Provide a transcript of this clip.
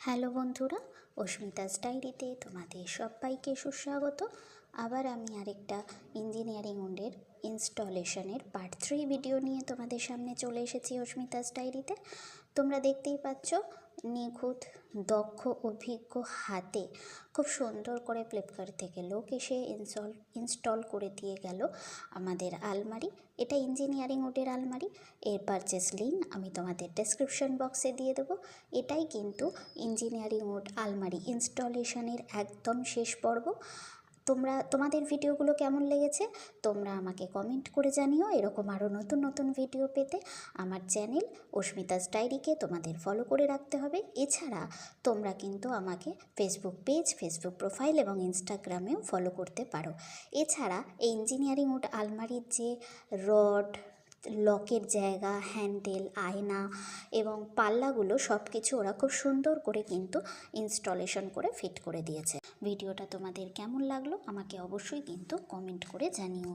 Hello বন্ধুরা, অস্মিতাস ডায়েরিতে তোমাদের সবাইকে সুস্বাগত। আবার আমি আরেকটা ইঞ্জিনিয়ারিং উডের ইনস্টলেশনের পার্ট 3 ভিডিও নিয়ে তোমাদের সামনে চলে এসেছি অস্মিতাস ডায়েরিতে। তোমরা দেখতেই পাচ্ছ নিখুঁত, দক্ষ, অভিজ্ঞ হাতে খুব সুন্দর করে ফ্লিপকার্ট থেকে লোক এসে ইনস্টল করে দিয়ে গেল আমাদের আলমারি। এটা ইঞ্জিনিয়ারিং উডের আলমারি। এর পারচেস লিঙ্ক আমি তোমাদের ডেসক্রিপশন বক্সে দিয়ে দেবো। এটাই কিন্তু ইঞ্জিনিয়ারিং উড আলমারি ইনস্টলেশনের একদম শেষ পর্ব। তোমাদের ভিডিওগুলো কেমন লেগেছে তোমরা আমাকে কমেন্ট করে জানিও। এরকম আরও নতুন নতুন ভিডিও পেতে আমার চ্যানেল অস্মিতাস ডায়েরিকে তোমাদের ফলো করে রাখতে হবে। এছাড়া তোমরা কিন্তু আমাকে ফেসবুক পেজ, ফেসবুক প্রোফাইল এবং ইনস্টাগ্রামেও ফলো করতে পারো। এছাড়া এই ইঞ্জিনিয়ারিং উড আলমারির যে রড, লকের জায়গা, হ্যান্ডেল, আয়না এবং পাল্লাগুলো সব কিছু ওরা খুব সুন্দর করে কিন্তু ইনস্টলেশন করে ফিট করে দিয়েছে। ভিডিওটা তোমাদের কেমন লাগলো আমাকে অবশ্যই কিন্তু কমেন্ট করে জানিও।